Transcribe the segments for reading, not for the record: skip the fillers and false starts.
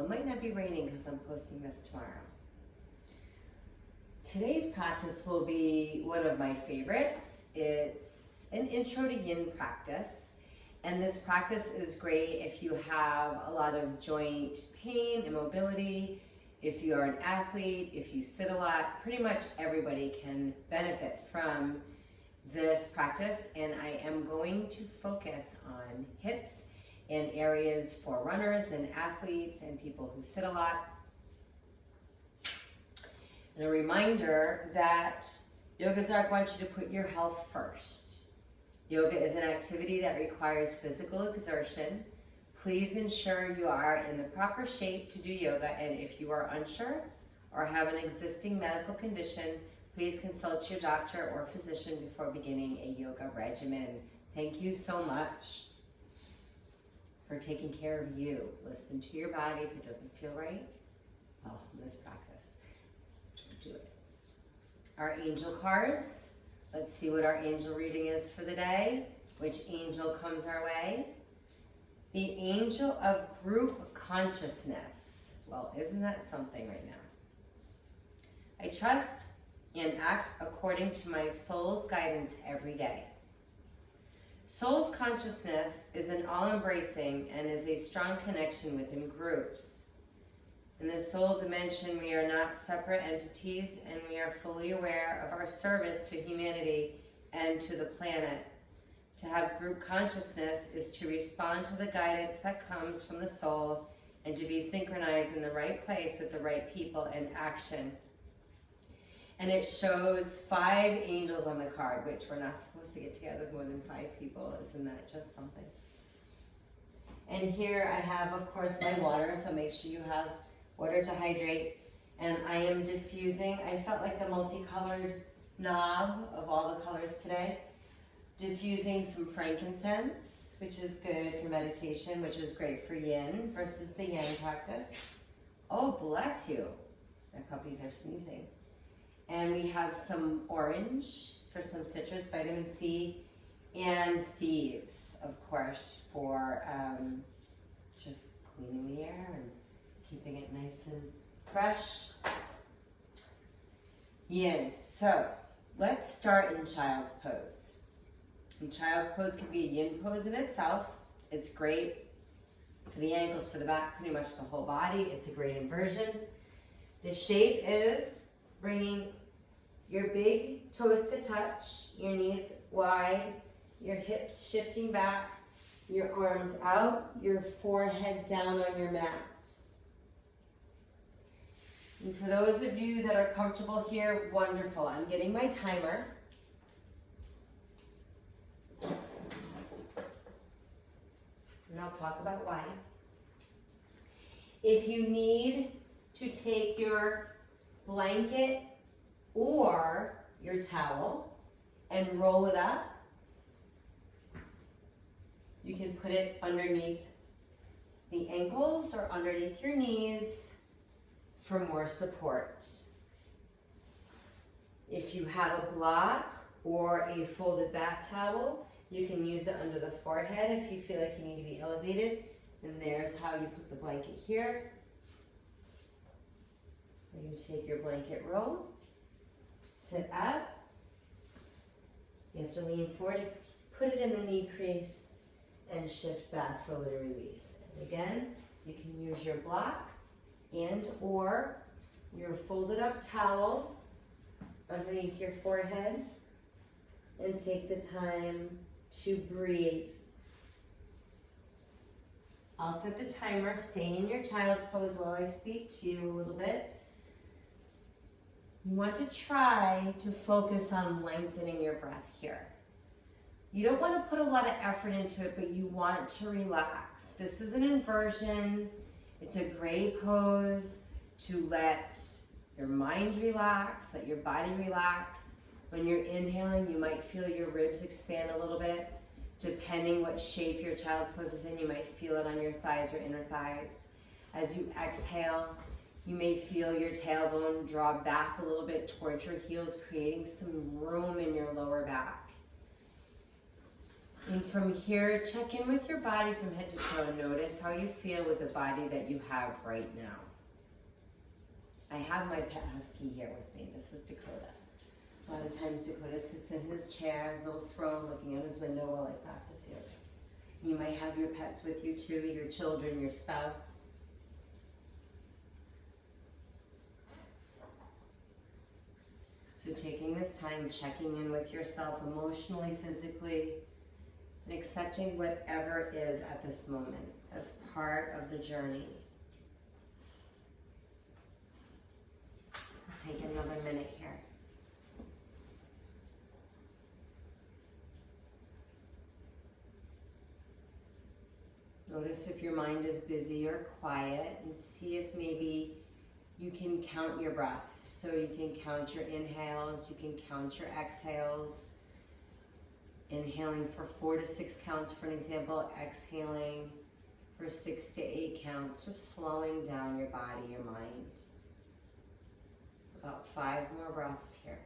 it might not be raining because I'm posting this tomorrow. Today's practice will be one of my favorites. It's an intro to yin practice. And this practice is great if you have a lot of joint pain, immobility, if you are an athlete, if you sit a lot. Pretty much everybody can benefit from this practice. And I am going to focus on hips and areas for runners and athletes and people who sit a lot. And a reminder that Yoga Zark wants you to put your health first. Yoga is an activity that requires physical exertion. Please ensure you are in the proper shape to do yoga, and if you are unsure or have an existing medical condition, please consult your doctor or physician before beginning a yoga regimen. Thank you so much for taking care of you. Listen to your body. If it doesn't feel right, well, this practice. Do it. Our angel cards. Let's see what our angel reading is for the day. Which angel comes our way? The angel of group consciousness. Well, isn't that something right now? I trust and act according to my soul's guidance every day. Soul's consciousness is an all-embracing and is a strong connection within groups. In the soul dimension, we are not separate entities, and we are fully aware of our service to humanity and to the planet. To have group consciousness is to respond to the guidance that comes from the soul and to be synchronized in the right place with the right people and action. And it shows 5 angels on the card, which we're not supposed to get together with more than 5 people. Isn't that just something? And here I have, of course, my water, so make sure you have water to hydrate. And I am diffusing. I felt like the multicolored knob of all the colors today. Diffusing some frankincense, which is good for meditation, which is great for yin versus the yang practice. Oh, bless you. My puppies are sneezing. And we have some orange for some citrus, vitamin C, and thieves, of course, for just cleaning the air and keeping it nice and fresh. Yin. So let's start in child's pose. And child's pose can be a yin pose in itself. It's great for the ankles, for the back, pretty much the whole body. It's a great inversion. The shape is bringing your big toes to touch, your knees wide, your hips shifting back, your arms out, your forehead down on your mat. And for those of you that are comfortable here, wonderful. I'm getting my timer. And I'll talk about why. If you need to take your blanket or your towel and roll it up, you can put it underneath the ankles or underneath your knees for more support. If you have a block or a folded bath towel, you can use it under the forehead if you feel like you need to be elevated. And there's how you put the blanket here. You take your blanket roll, sit up. You have to lean forward, put it in the knee crease, and shift back for a little release. And again, you can use your block and or your folded up towel underneath your forehead and take the time to breathe. I'll set the timer. Stay in your child's pose while I speak to you a little bit. You want to try to focus on lengthening your breath here. You don't want to put a lot of effort into it, but you want to relax. This is an inversion. It's a great pose to let your mind relax, let your body relax. When you're inhaling, you might feel your ribs expand a little bit. Depending what shape your child's pose is in, you might feel it on your thighs or inner thighs. As you exhale, you may feel your tailbone draw back a little bit towards your heels, creating some room in your lower back. And from here, check in with your body from head to toe and notice how you feel with the body that you have right now. I have my pet husky here with me. This is Dakota. A lot of times Dakota sits in his chair, his little throne, looking out his window while I practice yoga. You might have your pets with you too, your children, your spouse. So taking this time, checking in with yourself emotionally, physically, and accepting whatever is at this moment. That's part of the journey. I'll take another minute here. Notice if your mind is busy or quiet, and see if maybe you can count your breath. So you can count your inhales, you can count your exhales. Inhaling for 4 to 6 counts, for an example, exhaling for 6 to 8 counts, just slowing down your body, your mind. About 5 more breaths here.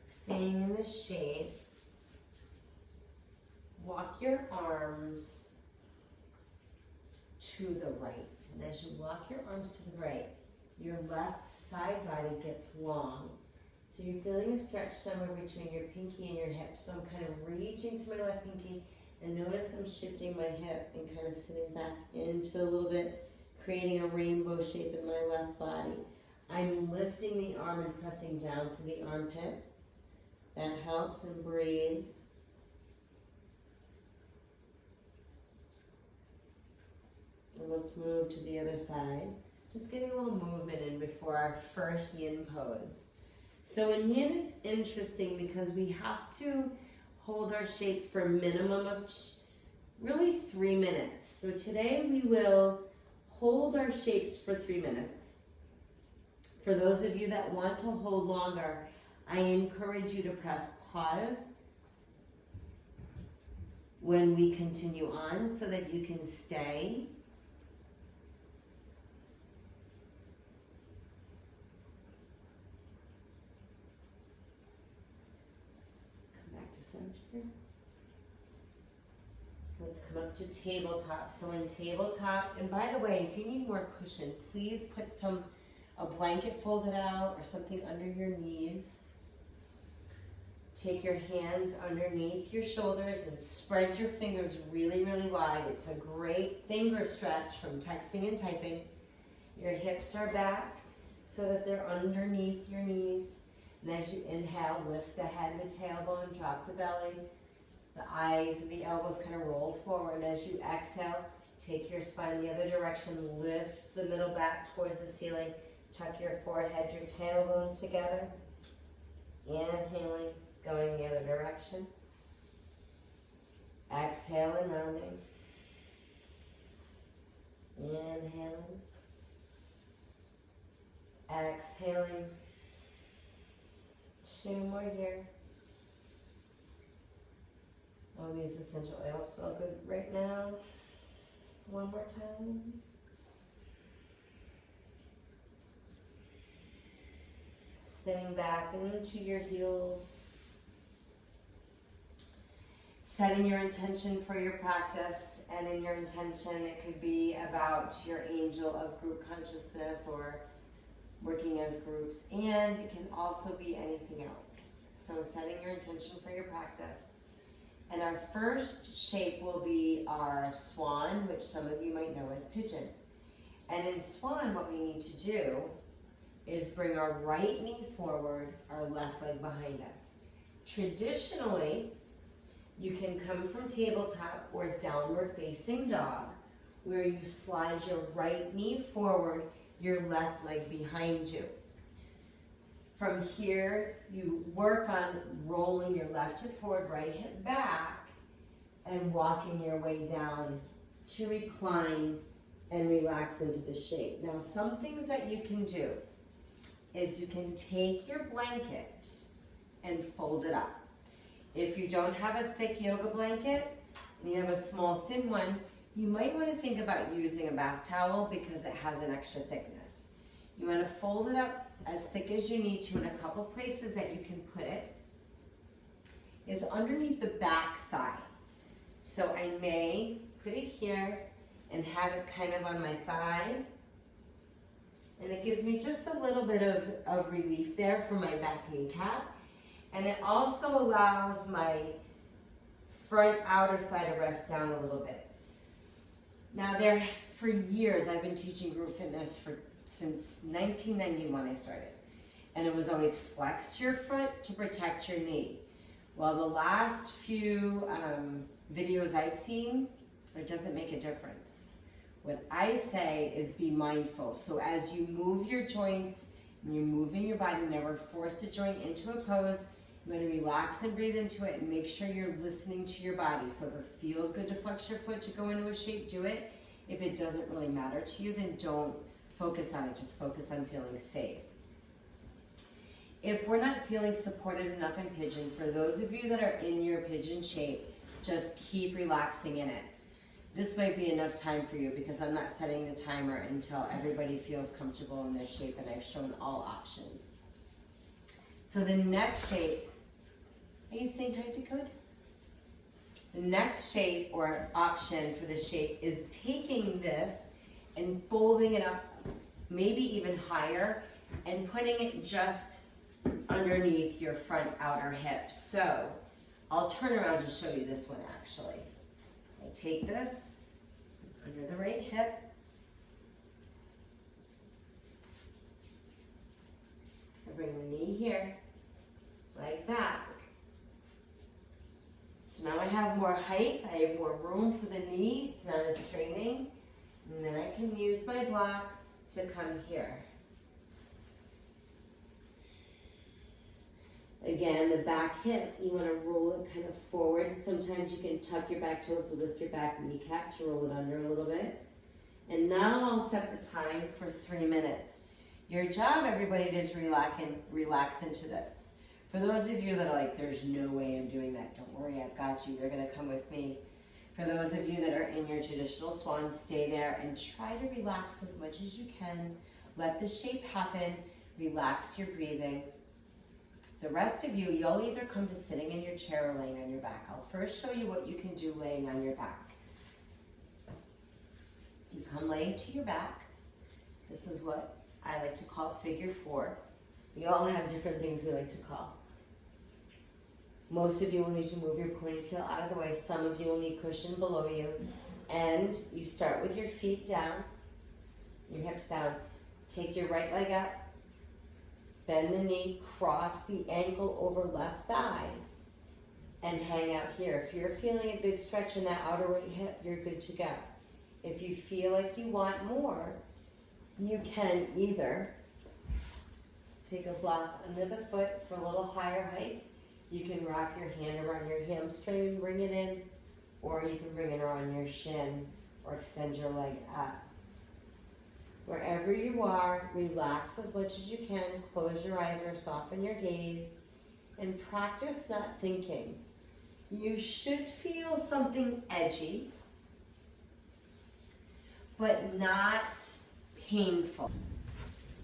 Staying in this shape, walk your arms to the right. And as you walk your arms to the right, your left side body gets long. So you're feeling a stretch somewhere between your pinky and your hip. So I'm kind of reaching to my left pinky, and notice I'm shifting my hip and kind of sitting back into a little bit, creating a rainbow shape in my left body. I'm lifting the arm and pressing down through the armpit. That helps, and breathe. And let's move to the other side. Just getting a little movement in before our first yin pose. So in yin, it's interesting because we have to hold our shape for a minimum of really 3 minutes. So today we will hold our shapes for 3 minutes. For those of you that want to hold longer, I encourage you to press pause when we continue on so that you can stay. Let's come up to tabletop. So in tabletop, and by the way, if you need more cushion, please put a blanket folded out or something under your knees. Take your hands underneath your shoulders and spread your fingers really, really wide. It's a great finger stretch from texting and typing. Your hips are back so that they're underneath your knees. And as you inhale, lift the head and the tailbone, drop the belly. The eyes and the elbows kind of roll forward. As you exhale, take your spine the other direction, lift the middle back towards the ceiling, tuck your forehead, your tailbone together. Inhaling, going the other direction. Exhale and rounding. Inhaling. Exhaling. 2 more here. Oh, these essential oils smell good right now. 1 more time. Sitting back into your heels. Setting your intention for your practice, and in your intention it could be about your angel of group consciousness or working as groups, and it can also be anything else. So setting your intention for your practice. And our first shape will be our Swan, which some of you might know as Pigeon. And in Swan, what we need to do is bring our right knee forward, our left leg behind us. Traditionally, you can come from tabletop or downward facing dog, where you slide your right knee forward, your left leg behind you. From here, you work on rolling your left hip forward, right hip back, and walking your way down to recline and relax into the shape. Now, some things that you can do is you can take your blanket and fold it up. If you don't have a thick yoga blanket and you have a small thin one, you might want to think about using a bath towel because it has an extra thickness. You want to fold it up as thick as you need to in a couple places that you can put it. Is underneath the back thigh. So I may put it here and have it kind of on my thigh. And it gives me just a little bit of relief there for my back kneecap. And it also allows my front outer thigh to rest down a little bit. Now for years, I've been teaching group fitness since 1991 I started. And it was always flex your foot to protect your knee. Well, the last few videos I've seen, it doesn't make a difference. What I say is be mindful. So as you move your joints and you're moving your body, never force a joint into a pose. You want to relax and breathe into it and make sure you're listening to your body. So if it feels good to flex your foot to go into a shape, do it. If it doesn't really matter to you, then don't focus on it. Just focus on feeling safe. If we're not feeling supported enough in Pigeon, for those of you that are in your Pigeon shape, just keep relaxing in it. This might be enough time for you because I'm not setting the timer until everybody feels comfortable in their shape, and I've shown all options. So the next shape, are you saying hi to Code? The next shape or option for the shape is taking this and folding it up, maybe even higher, and putting it just underneath your front outer hip. So I'll turn around to show you this one actually. I take this under the right hip, I bring the knee here, like that. So now I have more height, I have more room for the knee, it's not as straining, and then I can use my block to come here. Again, the back hip, you want to roll it kind of forward. Sometimes you can tuck your back toes to lift your back kneecap to roll it under a little bit. And now I'll set the time for 3 minutes. Your job, everybody, is relax into this. For those of you that are like, there's no way I'm doing that, don't worry, I've got you. You're going to come with me. For those of you that are in your traditional Swan, stay there and try to relax as much as you can. Let the shape happen. Relax your breathing. The rest of you, you'll either come to sitting in your chair or laying on your back. I'll first show you what you can do laying on your back. You come laying to your back. This is what I like to call figure 4. We all have different things we like to call. Most of you will need to move your ponytail out of the way. Some of you will need cushion below you. And you start with your feet down, your hips down. Take your right leg up. Bend the knee, cross the ankle over left thigh, and hang out here. If you're feeling a good stretch in that outer right hip, you're good to go. If you feel like you want more, you can either take a block under the foot for a little higher height. You can wrap your hand around your hamstring and bring it in, or you can bring it around your shin or extend your leg up. Wherever you are, relax as much as you can, close your eyes or soften your gaze, and practice not thinking. You should feel something edgy, but not painful.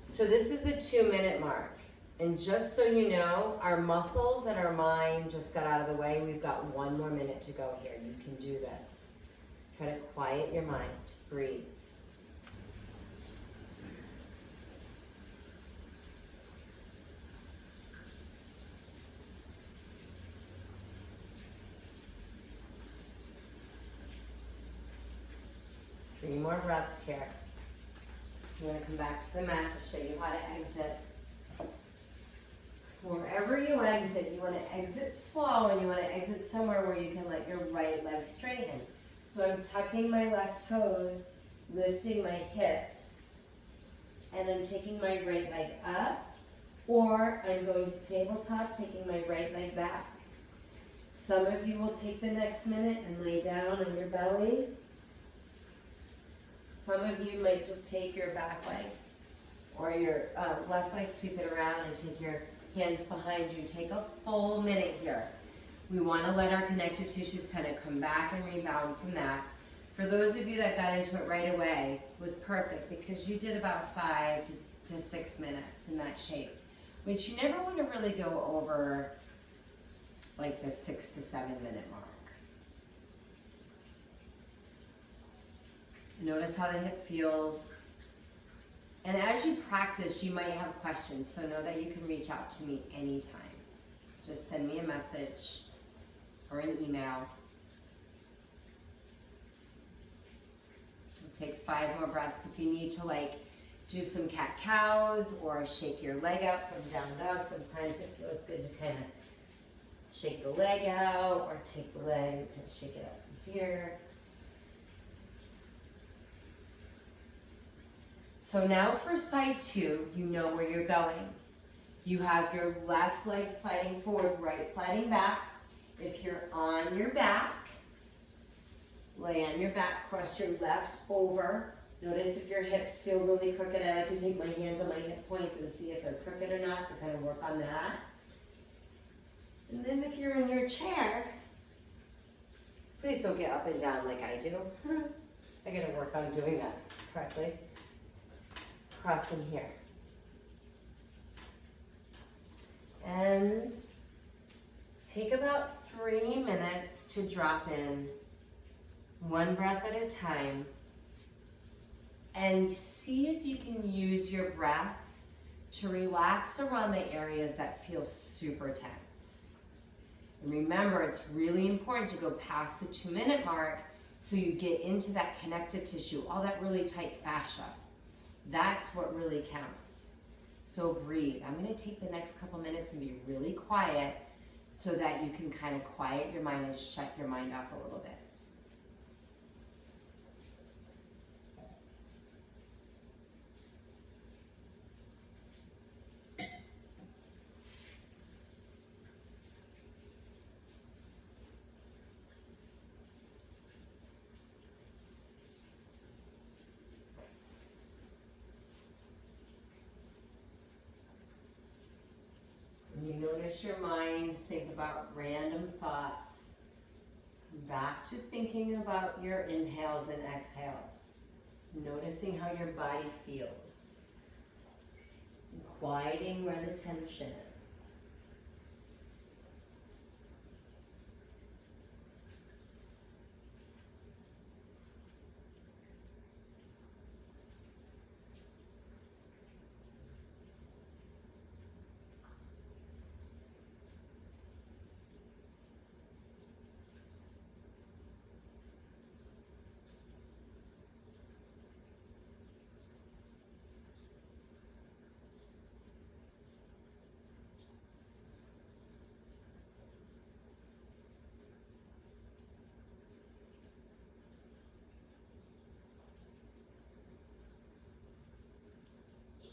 So this is the 2-minute mark. And just so you know, our muscles and our mind just got out of the way. We've got 1 more minute to go here. You can do this. Try to quiet your mind. Breathe. Three more breaths here. You're going to come back to the mat to show you how to exit. Wherever you exit, you want to exit slow and you want to exit somewhere where you can let your right leg straighten. So I'm tucking my left toes, lifting my hips, and I'm taking my right leg up, or I'm going to tabletop, taking my right leg back. Some of you will take the next minute and lay down on your belly. Some of you might just take your back leg or your left leg, sweep it around and take your hands behind you. Take a full minute here. We want to let our connective tissues kind of come back and rebound from that. For those of you that got into it right away, it was perfect because you did about 5 to to 6 minutes in that shape, which you never want to really go over like the 6 to 7 minute mark. Notice how the hip feels. And as you practice, you might have questions, so know that you can reach out to me anytime. Just send me a message or an email. Take 5 more breaths. If you need to like do some cat-cows or shake your leg out from down dog, sometimes it feels good to kind of shake the leg out or take the leg and shake it out from here. So now for side 2, you know where you're going. You have your left leg sliding forward, right sliding back. If you're on your back, lay on your back, cross your left over. Notice if your hips feel really crooked. I like to take my hands on my hip points and see if they're crooked or not, so kind of work on that. And then if you're in your chair, please don't get up and down like I do. I gotta work on doing that correctly. Crossing here. And take about 3 minutes to drop in, 1 breath at a time, and see if you can use your breath to relax around the areas that feel super tense. And remember, it's really important to go past the 2-minute mark so you get into that connective tissue, all that really tight fascia. That's what really counts. So breathe. I'm going to take the next couple minutes and be really quiet so that you can kind of quiet your mind and shut your mind off a little bit. You notice your mind, think about random thoughts. Come back to thinking about your inhales and exhales. Noticing how your body feels. Quieting where the tension is.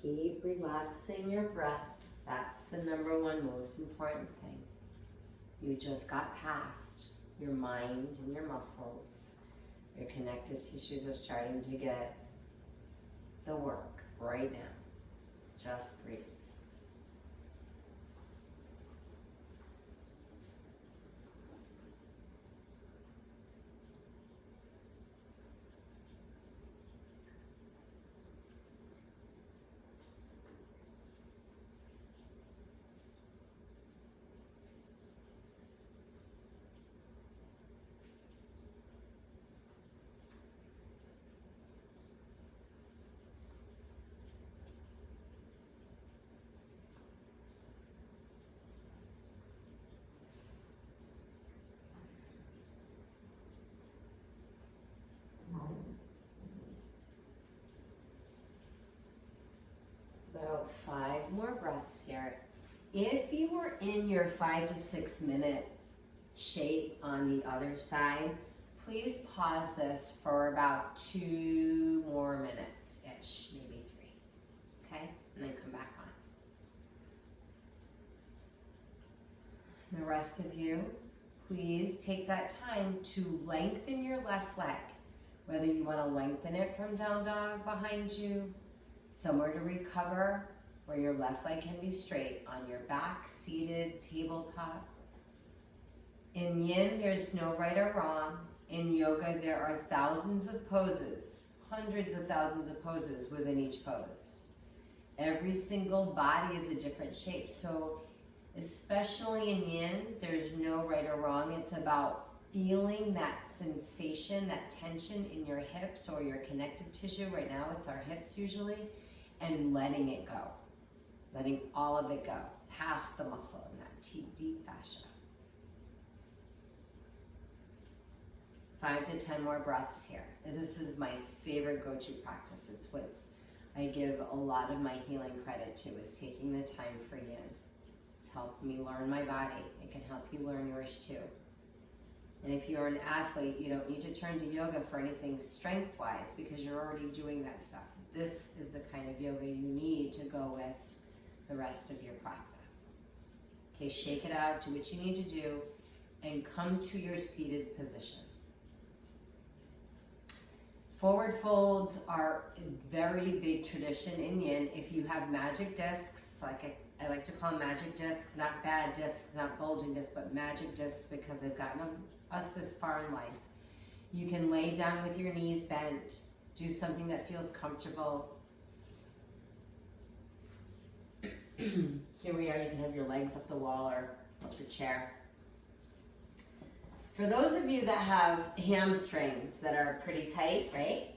Keep relaxing your breath. That's the #1 most important thing. You just got past your mind and your muscles. Your connective tissues are starting to get the work right now. Just breathe. About 5 more breaths here. If you were in your 5 to 6 minute shape on the other side, please pause this for about 2 more minutes-ish, maybe 3, okay? And then come back on. The rest of you, please take that time to lengthen your left leg, whether you want to lengthen it from down dog behind you, somewhere to recover where your left leg can be straight on your back, seated, tabletop. In yin, there's no right or wrong. In yoga, there are thousands of poses, hundreds of thousands of poses within each pose. Every single body is a different shape. So especially in yin, there's no right or wrong. It's about feeling that sensation, that tension in your hips or your connective tissue. Right now it's our hips usually, and letting it go. Letting all of it go past the muscle in that deep fascia. 5 to 10 more breaths here. This is my favorite go-to practice. It's what I give a lot of my healing credit to, is taking the time for yin. It's helped me learn my body. It can help you learn yours too. And if you're an athlete, you don't need to turn to yoga for anything strength-wise because you're already doing that stuff. This is the kind of yoga you need to go with the rest of your practice. Okay, shake it out, do what you need to do, and come to your seated position. Forward folds are a very big tradition in yin. If you have magic discs, like I like to call them magic discs, not bad discs, not bulging discs, but magic discs because they've gotten us this far in life. You can lay down with your knees bent, do something that feels comfortable. Here we are, you can have your legs up the wall or up the chair. For those of you that have hamstrings that are pretty tight, right?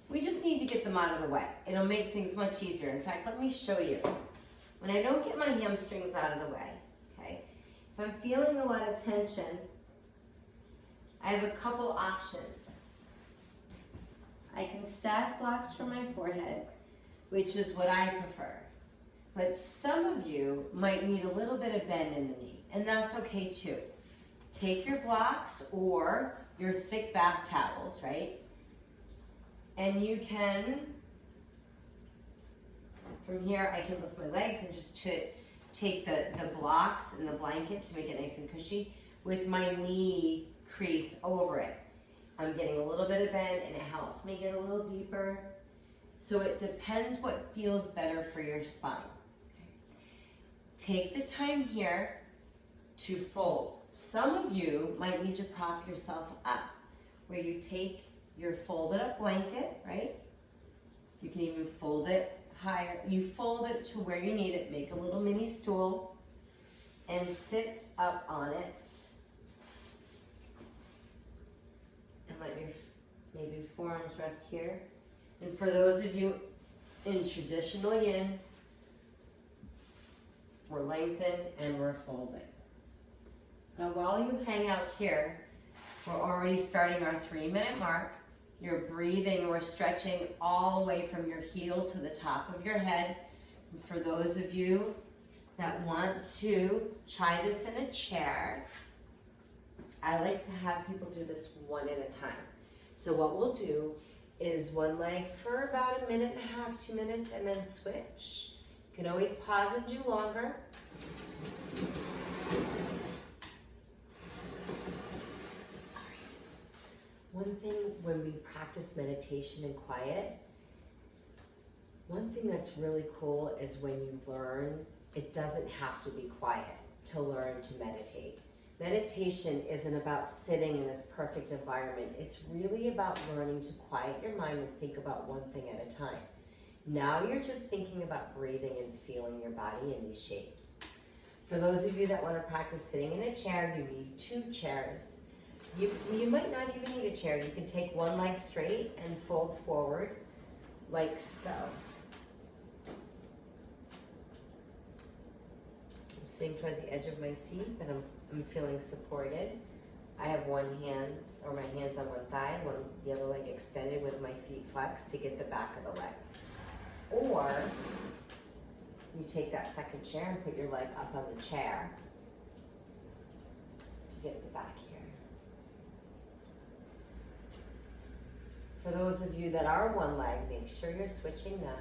We just need to get them out of the way. It'll make things much easier. In fact, let me show you. When I don't get my hamstrings out of the way, okay? If I'm feeling a lot of tension, I have a couple options. I can stack blocks for my forehead, which is what I prefer. But some of you might need a little bit of bend in the knee, and that's okay too. Take your blocks or your thick bath towels, right? And you can, from here, I can lift my legs and just take the blocks and the blanket to make it nice and cushy with my knee crease over it. I'm getting a little bit of bend and it helps me get a little deeper. So it depends what feels better for your spine. Take the time here to fold. Some of you might need to prop yourself up, where you take your folded up blanket, right? You can even fold it higher. You fold it to where you need it, make a little mini stool, and sit up on it. And let your maybe forearms rest here. And for those of you in traditional yin, we're lengthened and we're folding. Now while you hang out here, we're already starting our 3-minute mark. You're breathing, we're stretching all the way from your heel to the top of your head. And for those of you that want to try this in a chair, I like to have people do this one at a time. So what we'll do is one leg for about 1.5 minutes, 2 minutes, and then switch. You can always pause and do longer. One thing when we practice meditation in quiet, one thing that's really cool is when you learn, it doesn't have to be quiet to learn to meditate. Meditation isn't about sitting in this perfect environment. It's really about learning to quiet your mind and think about one thing at a time. Now you're just thinking about breathing and feeling your body in these shapes. For those of you that want to practice sitting in a chair, you need 2 chairs. You might not even need a chair. You can take one leg straight and fold forward like so. I'm sitting towards the edge of my seat, but I'm feeling supported. I have one hand, or my hand's on one thigh, the other leg extended with my feet flexed to get the back of the leg. Or you take that second chair and put your leg up on the chair to get the back here. For those of you that are one leg, make sure you're switching now.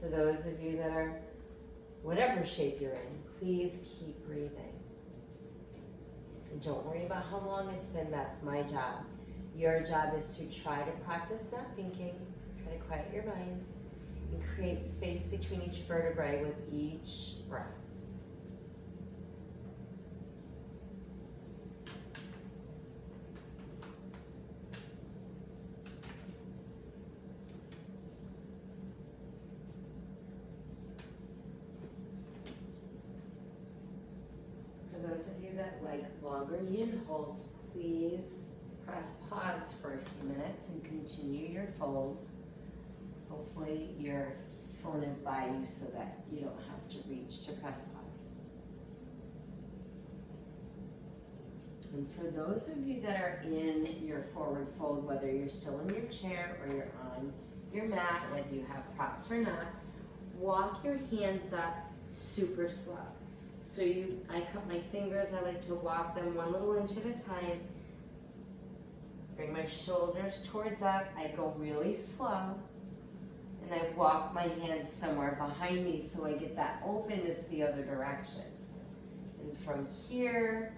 For those of you that are whatever shape you're in, please keep breathing. And don't worry about how long it's been, that's my job. Your job is to try to practice not thinking, try to quiet your mind, and create space between each vertebrae with each breath. those of you that like longer yin holds, please press pause for a few minutes and continue your fold. Hopefully your phone is by you so that you don't have to reach to press pause. And for those of you that are in your forward fold, whether you're still in your chair or you're on your mat, whether you have props or not, walk your hands up super slow. So I cut my fingers, I like to walk them 1 little inch at a time. Bring my shoulders towards up, I go really slow. And I walk my hands somewhere behind me so I get that openness the other direction. And from here,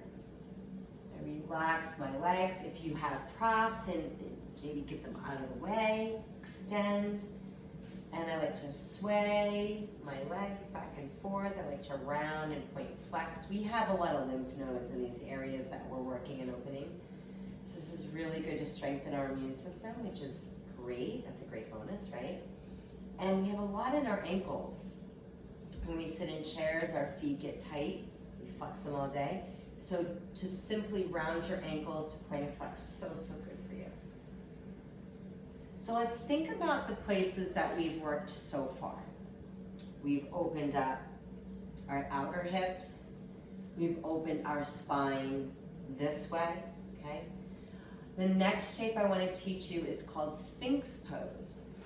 I relax my legs. If you have props, and maybe get them out of the way, extend. And I like to sway my legs back and forth. I like to round and point flex. We have a lot of lymph nodes in these areas that we're working and opening. So this is really good to strengthen our immune system, which is great. That's a great bonus, right? And we have a lot in our ankles. When we sit in chairs, our feet get tight. We flex them all day. So to simply round your ankles to point and flex, so good for you. So let's think about the places that we've worked so far. We've opened up our outer hips. We've opened our spine this way, okay? The next shape I want to teach you is called Sphinx pose.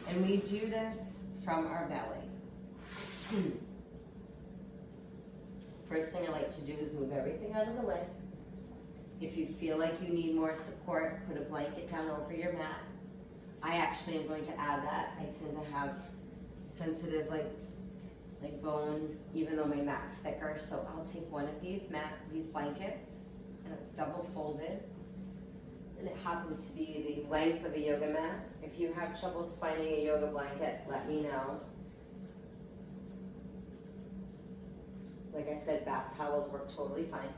And we do this from our belly. First thing I like to do is move everything out of the way. If you feel like you need more support, put a blanket down over your mat. I actually am going to add that. I tend to have sensitive like bone, even though my mat's thicker. So I'll take one of these blankets, and it's double folded. And it happens to be the length of a yoga mat. If you have trouble finding a yoga blanket, let me know. Like I said, bath towels work totally fine.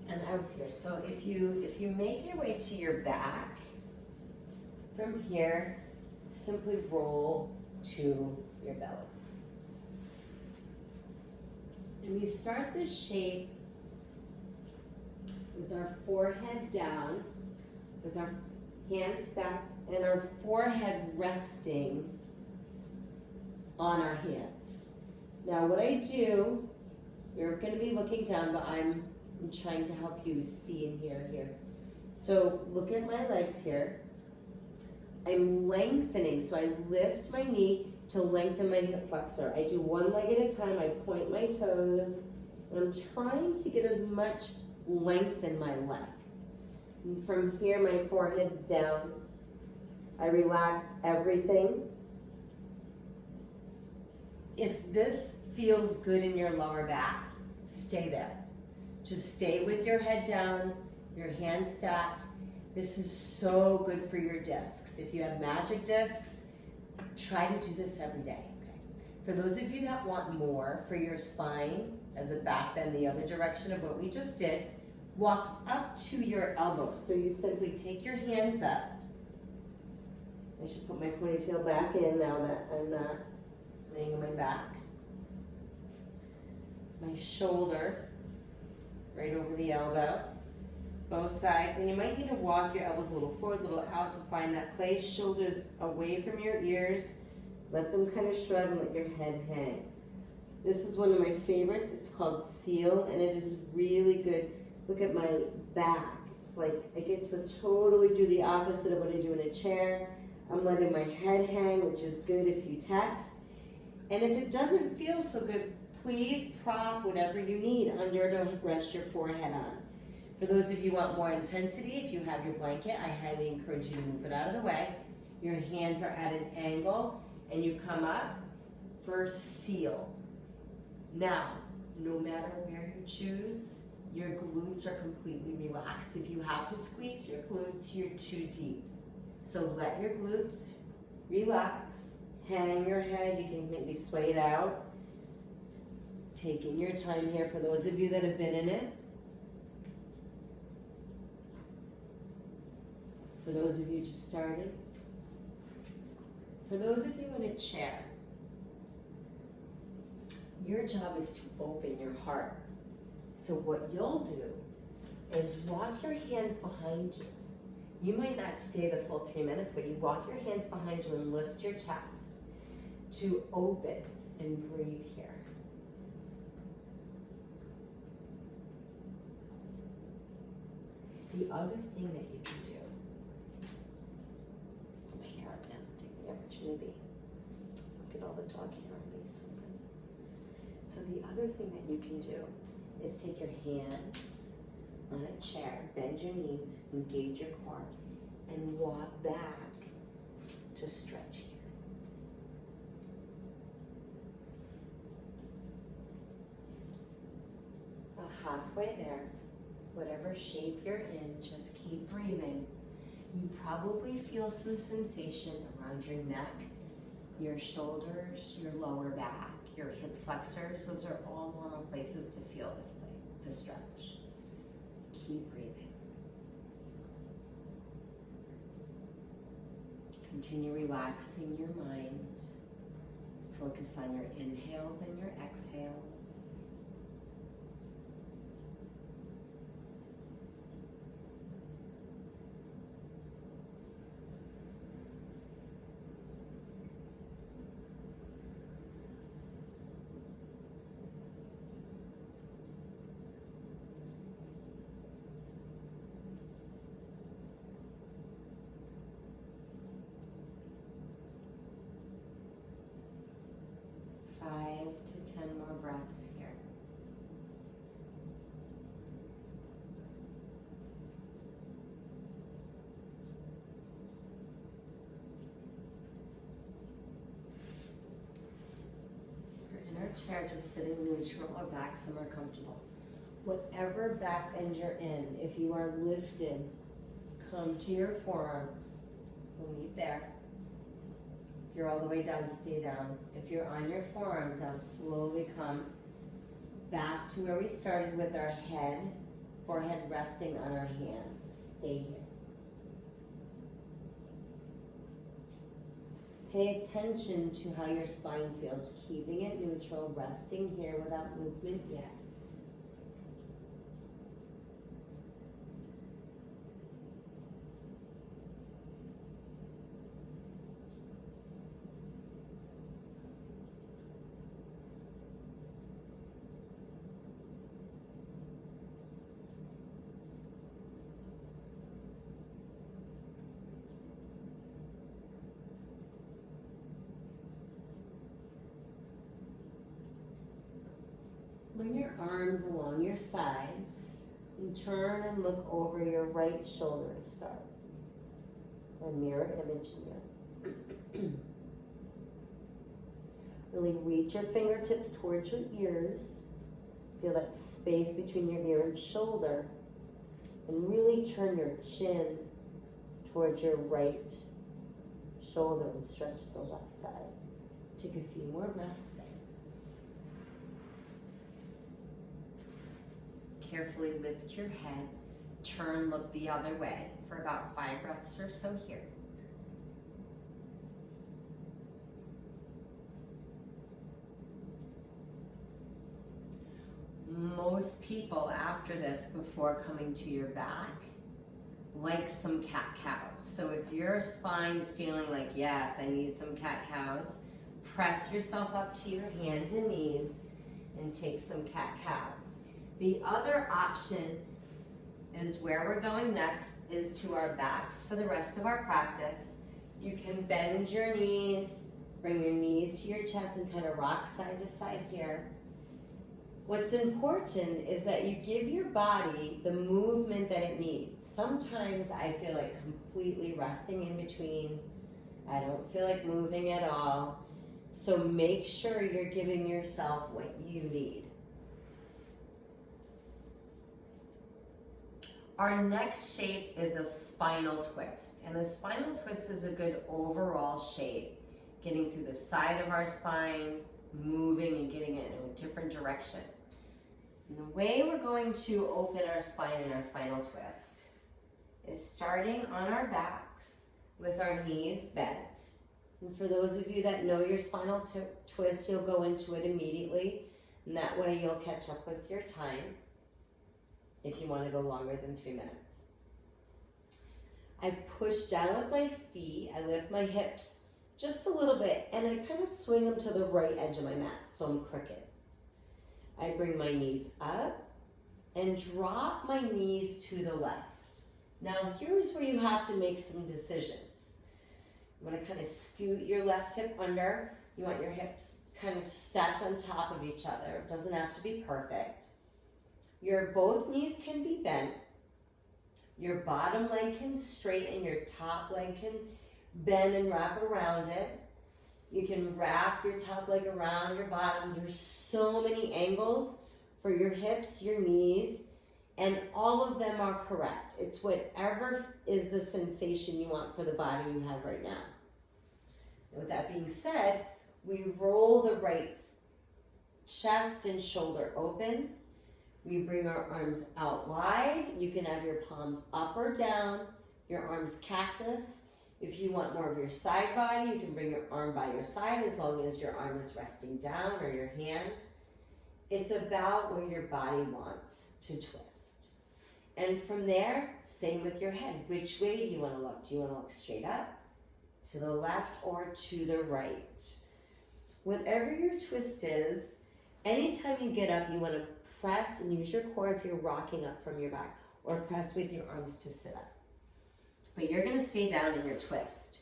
And I was here. So if you make your way to your back, from here, simply roll to your belly. And we start this shape with our forehead down, with our hands stacked, and our forehead resting on our hands. Now what I do, you're going to be looking down, but I'm trying to help you see and hear here. So look at my legs here. I'm lengthening, so I lift my knee to lengthen my hip flexor. I do one leg at a time, I point my toes, and I'm trying to get as much length in my leg. And from here, my forehead's down. I relax everything. If this feels good in your lower back, stay there. Just stay with your head down, your hands stacked. This is so good for your discs. If you have magic discs, try to do this every day. Okay? For those of you that want more for your spine, as a back bend the other direction of what we just did, walk up to your elbows. So you simply take your hands up. I should put my ponytail back in now that I'm not laying on my back. My shoulder right over the elbow, both sides, and you might need to walk your elbows a little forward, a little out to find that place. Shoulders away from your ears, let them kind of shrug and let your head hang. This is one of my favorites. It's called Seal, and it is really good. Look at my back. It's like I get to totally do the opposite of what I do in a chair. I'm letting my head hang, which is good if you text. And if it doesn't feel so good, please prop whatever you need under to rest your forehead on. For those of you who want more intensity, if you have your blanket, I highly encourage you to move it out of the way. Your hands are at an angle, and you come up for Seal. Now, no matter where you choose, your glutes are completely relaxed. If you have to squeeze your glutes, you're too deep. So let your glutes relax. Hang your head. You can maybe sway it out. Taking your time here for those of you that have been in it. For those of you just started. For those of you in a chair, Your job is to open your heart. So what you'll do is walk your hands behind you. You might not stay the full 3 minutes, but you walk your hands behind you and lift your chest to open and breathe here. The other thing that you can do, put my hair up now, take the opportunity. Look at all the dog hair on me, so pretty. So the other thing that you can do is take your hands on a chair, bend your knees, engage your core, and walk back to stretch here. About halfway there, whatever shape you're in, just keep breathing. You probably feel some sensation around your neck, your shoulders, your lower back, your hip flexors. Those are all normal places to feel this stretch. Keep breathing. Continue relaxing your mind. Focus on your inhales and your exhales. To 10 more breaths here. For inner chair, just sitting neutral or back somewhere comfortable. Whatever back bend you're in, if you are lifted, come to your forearms. We'll meet there. If you're all the way down, stay down. If you're on your forearms, now slowly come back to where we started with our forehead resting on our hands. Stay here. Pay attention to how your spine feels, keeping it neutral, resting here without movement yet. Bring your arms along your sides and turn and look over your right shoulder to start. A mirror image in you. Really reach your fingertips towards your ears. Feel that space between your ear and shoulder. And really turn your chin towards your right shoulder and stretch the left side. Take a few more breaths there. Carefully lift your head, turn, look the other way for about 5 breaths or so here. Most people after this, before coming to your back, like some cat-cows. So if your spine's feeling like, yes, I need some cat-cows, press yourself up to your hands and knees and take some cat-cows. The other option is where we're going next, is to our backs for the rest of our practice. You can bend your knees, bring your knees to your chest and kind of rock side to side here. What's important is that you give your body the movement that it needs. Sometimes I feel like completely resting in between. I don't feel like moving at all. So make sure you're giving yourself what you need. Our next shape is a spinal twist, and a spinal twist is a good overall shape, getting through the side of our spine, moving and getting it in a different direction. And the way we're going to open our spine in our spinal twist is starting on our backs with our knees bent. And for those of you that know your spinal twist, you'll go into it immediately. And that way you'll catch up with your time if you want to go longer than 3 minutes. I push down with my feet. I lift my hips just a little bit, and I kind of swing them to the right edge of my mat, so I'm crooked. I bring my knees up and drop my knees to the left. Now here's where you have to make some decisions. You want to kind of scoot your left hip under. You want your hips kind of stacked on top of each other. It doesn't have to be perfect. Your both knees can be bent. Your bottom leg can straighten, your top leg can bend and wrap around it. You can wrap your top leg around your bottom. There's so many angles for your hips, your knees, and all of them are correct. It's whatever is the sensation you want for the body you have right now. And with that being said, we roll the right chest and shoulder open. We bring our arms out wide. You can have your palms up or down, your arms cactus. If you want more of your side body, you can bring your arm by your side as long as your arm is resting down or your hand. It's about where your body wants to twist. And from there, same with your head. Which way do you want to look? Do you want to look straight up, to the left, or to the right? Whatever your twist is, anytime you get up, you want to press and use your core if you're rocking up from your back, or press with your arms to sit up. But you're going to stay down in your twist.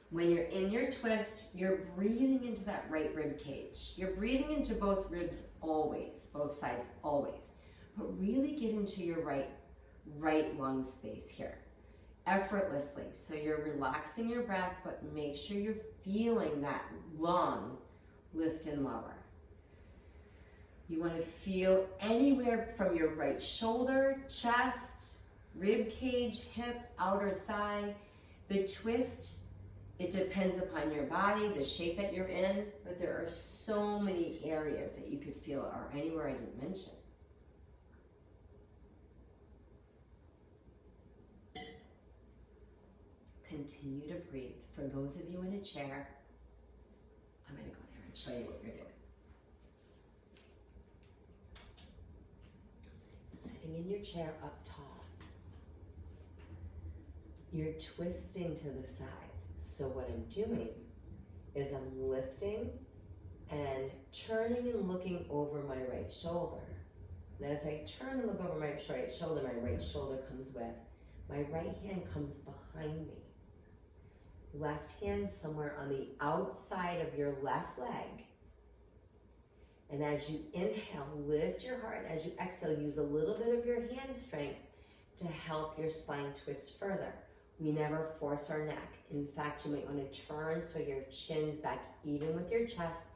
When you're in your twist, you're breathing into that right rib cage. You're breathing into both ribs always, both sides always. But really get into your right lung space here, effortlessly. So you're relaxing your breath, but make sure you're feeling that lung lift and lower. You want to feel anywhere from your right shoulder, chest, rib cage, hip, outer thigh. The twist, it depends upon your body, the shape that you're in, but there are so many areas that you could feel or anywhere I didn't mention. Continue to breathe. For those of you in a chair, I'm going to go there and show you what you're doing. Sitting in your chair up tall. You're twisting to the side. So what I'm doing is I'm lifting and turning and looking over my right shoulder. And as I turn and look over my right shoulder comes with. My right hand comes behind me. Left hand somewhere on the outside of your left leg. And as you inhale, lift your heart. As you exhale, use a little bit of your hand strength to help your spine twist further. We never force our neck. In fact, you might want to turn so your chin's back even with your chest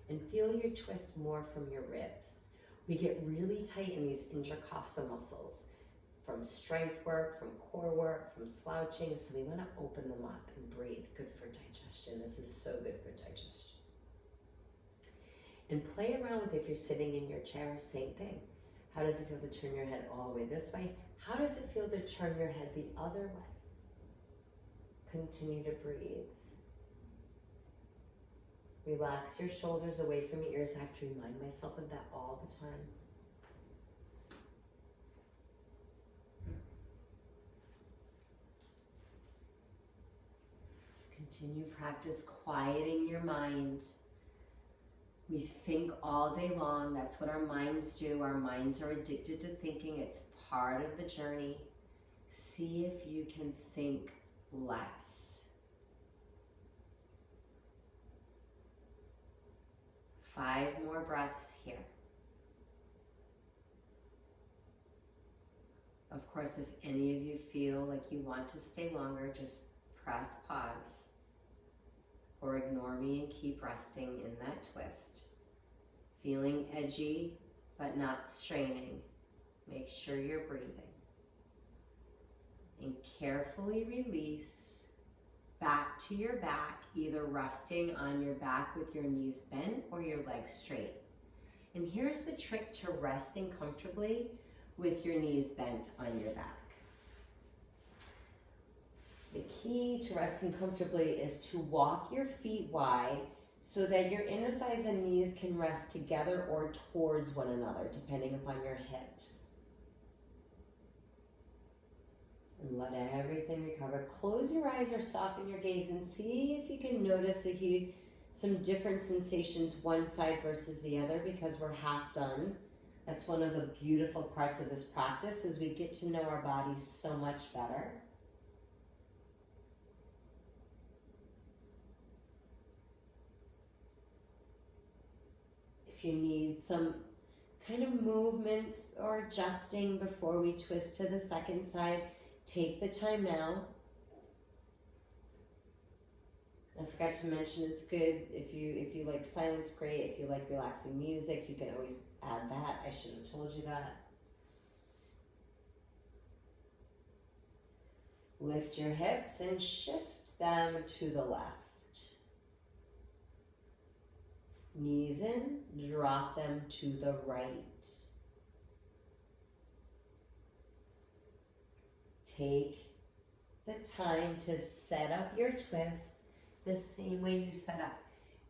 and feel your twist more from your ribs. We get really tight in these intercostal muscles from strength work, from core work, from slouching, so we want to open them up and breathe. Good for digestion. This is so good for digestion. And play around with if you're sitting in your chair, same thing. How does it feel to turn your head all the way this way? How does it feel to turn your head the other way? Continue to breathe. Relax your shoulders away from your ears. I have to remind myself of that all the time. Continue practice quieting your mind. We think all day long. That's what our minds do. Our minds are addicted to thinking. It's part of the journey. See if you can think less. 5 more breaths here. Of course, if any of you feel like you want to stay longer, just press pause or ignore me and keep resting in that twist. Feeling edgy, but not straining. Make sure you're breathing. And carefully release back to your back, either resting on your back with your knees bent or your legs straight. And here's the trick to resting comfortably with your knees bent on your back. The key to resting comfortably is to walk your feet wide so that your inner thighs and knees can rest together or towards one another, depending upon your hips. And let everything recover. Close your eyes or soften your gaze and see if you can notice some different sensations one side versus the other, because we're half done. That's one of the beautiful parts of this practice, is we get to know our bodies so much better. If you need some kind of movements or adjusting before we twist to the second side, take the time now. I forgot to mention, it's good if you like silence, great. If you like relaxing music, you can always add that. I should have told you that. Lift your hips and shift them to the left. Knees in, drop them to the right. Take the time to set up your twist the same way you set up.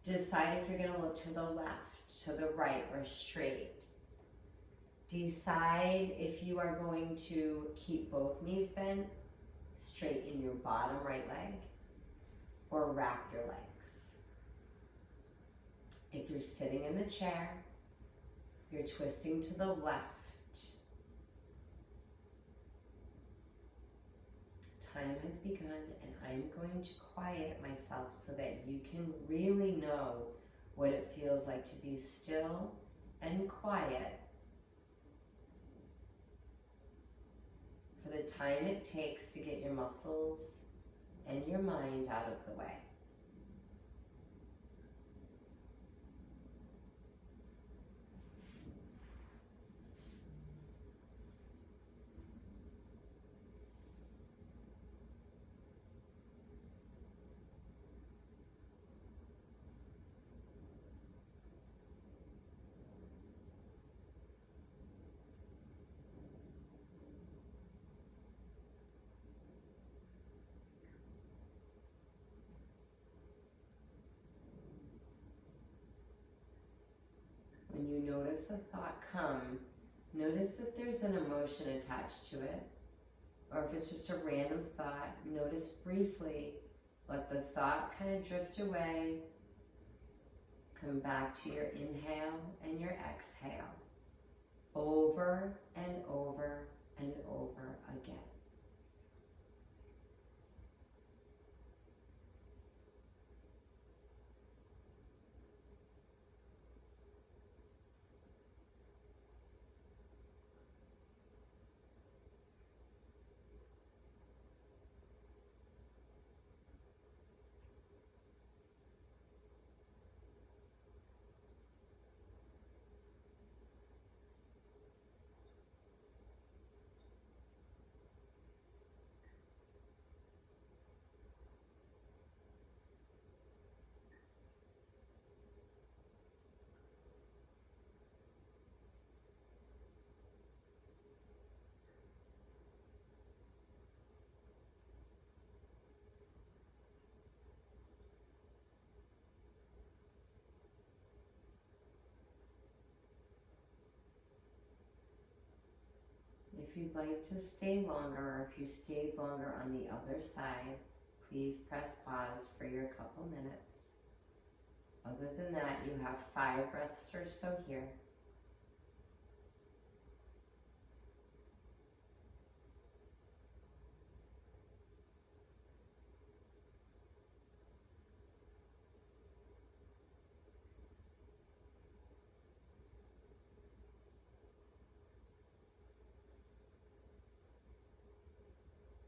Decide if you're going to look to the left, to the right, or straight. Decide if you are going to keep both knees bent, straighten your bottom right leg, or wrap your legs. If you're sitting in the chair, you're twisting to the left. Time has begun, and I'm going to quiet myself so that you can really know what it feels like to be still and quiet for the time it takes to get your muscles and your mind out of the way. When you notice a thought come, notice if there's an emotion attached to it, or if it's just a random thought. Notice briefly, let the thought kind of drift away. Come back to your inhale and your exhale, over and over and over again. If you'd like to stay longer, or if you stayed longer on the other side, please press pause for your couple minutes. Other than that, you have 5 breaths or so here.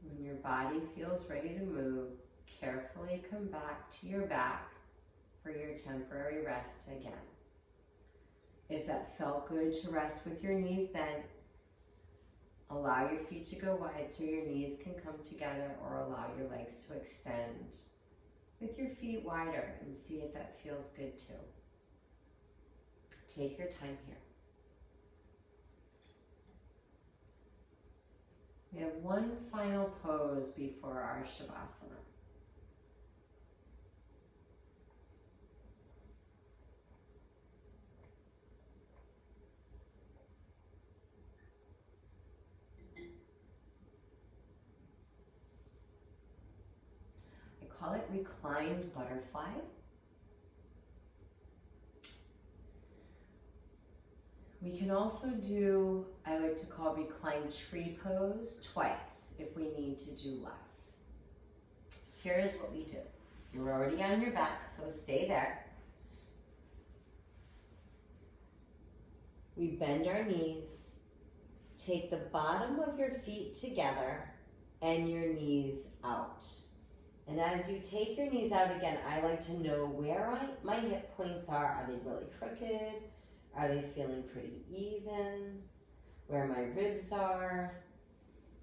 When your body feels ready to move, carefully come back to your back for your temporary rest again. If that felt good to rest with your knees bent, allow your feet to go wide so your knees can come together, or allow your legs to extend with your feet wider, and see if that feels good too. Take your time here. We have one final pose before our Shavasana. reclined butterfly. We can also do, I like to call reclined tree pose twice if we need to do less. Here's what we do. You're already on your back, so stay there. We bend our knees, take the bottom of your feet together and your knees out. And as you take your knees out again, I like to know where my hip points are. Are they really crooked? Are they feeling pretty even? Where my ribs are?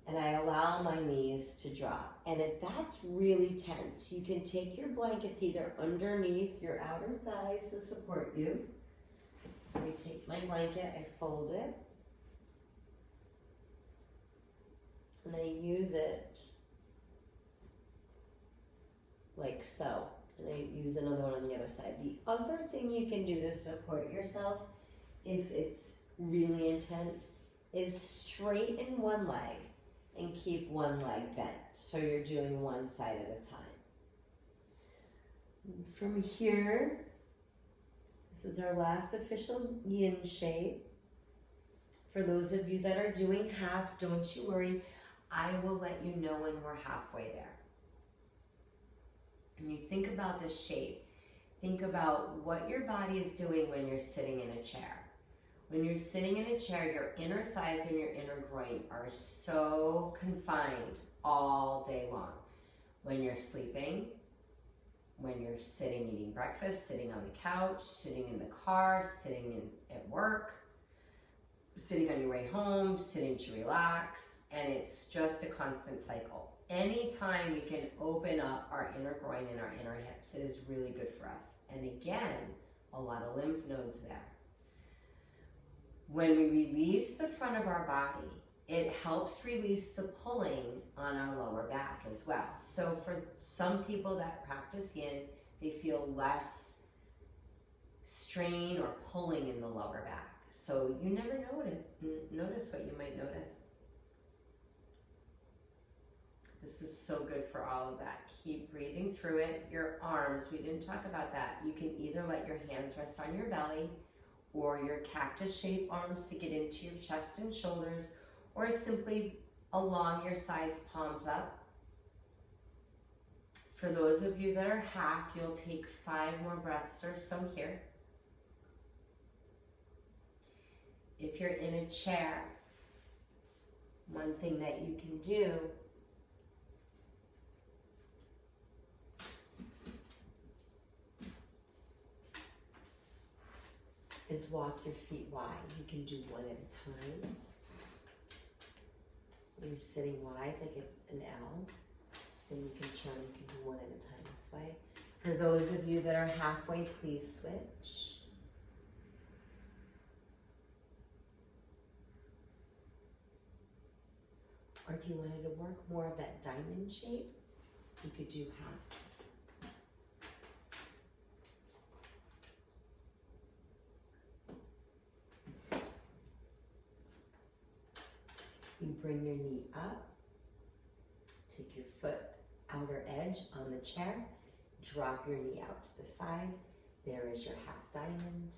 And I allow my knees to drop. And if that's really tense, you can take your blankets either underneath your outer thighs to support you. So I take my blanket, I fold it, and I use it like so. And I use another one on the other side. The other thing you can do to support yourself, if it's really intense, is straighten one leg and keep one leg bent. So you're doing one side at a time. And from here, this is our last official yin shape. For those of you that are doing half, don't you worry. I will let you know when we're halfway there. When you think about this shape, think about what your body is doing when you're sitting in a chair. When you're sitting in a chair, your inner thighs and your inner groin are so confined all day long. When you're sleeping, when you're sitting eating breakfast, sitting on the couch, sitting in the car, sitting at work, sitting on your way home, sitting to relax, and it's just a constant cycle. Anytime we can open up our inner groin and our inner hips, it is really good for us. And again, a lot of lymph nodes there. When we release the front of our body, it helps release the pulling on our lower back as well. So for some people that practice yin, they feel less strain or pulling in the lower back. So you never notice what you might notice. This is so good for all of that. Keep breathing through it. Your arms, we didn't talk about that. You can either let your hands rest on your belly or your cactus-shaped arms to get into your chest and shoulders, or simply along your sides, palms up. For those of you that are half, you'll take 5 more breaths or so here. If you're in a chair, one thing that you can do is walk your feet wide. You can do one at a time. When you're sitting wide, like an L, then you can turn, you can do one at a time this way. For those of you that are halfway, please switch. Or if you wanted to work more of that diamond shape, you could do half. You bring your knee up, take your foot outer edge on the chair, drop your knee out to the side. There is your half diamond,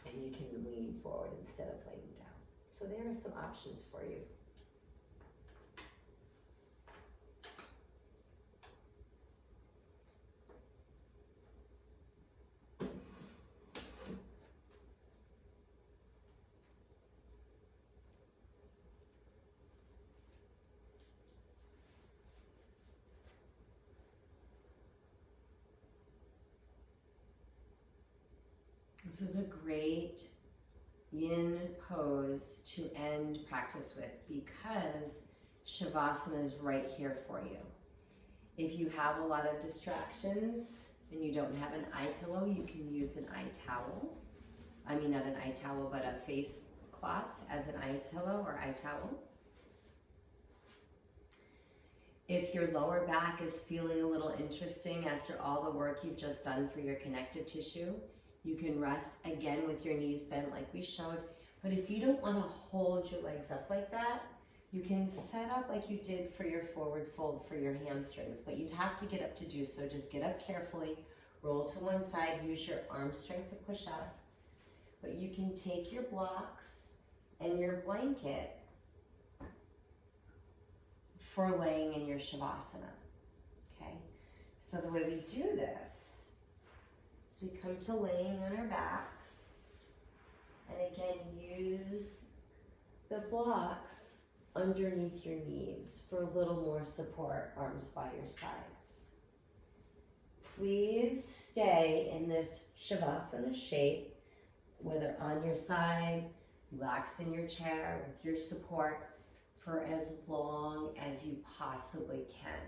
and you can lean forward instead of laying down. So there are some options for you. This is a great yin pose to end practice with because Shavasana is right here for you. If you have a lot of distractions and you don't have an eye pillow, you can use an eye towel. I mean, not an eye towel, but a face cloth as an eye pillow or eye towel. If your lower back is feeling a little interesting after all the work you've just done for your connective tissue, you can rest again with your knees bent like we showed. But if you don't want to hold your legs up like that, You can set up like you did for your forward fold for your hamstrings, but you'd have to get up to do so. Just get up carefully, roll to one side, use your arm strength to push up. But you can take your blocks and your blanket for laying in your Shavasana, okay? So the way we do this is we come to laying on our backs, and again, use the blocks underneath your knees for a little more support, arms by your sides. Please stay in this Shavasana shape, whether on your side, relax in your chair with your support for as long as you possibly can.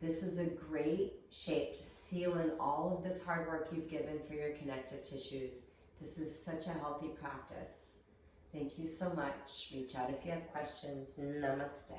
This is a great shape to seal in all of this hard work you've given for your connective tissues. This is such a healthy practice. Thank you so much. Reach out if you have questions. Namaste.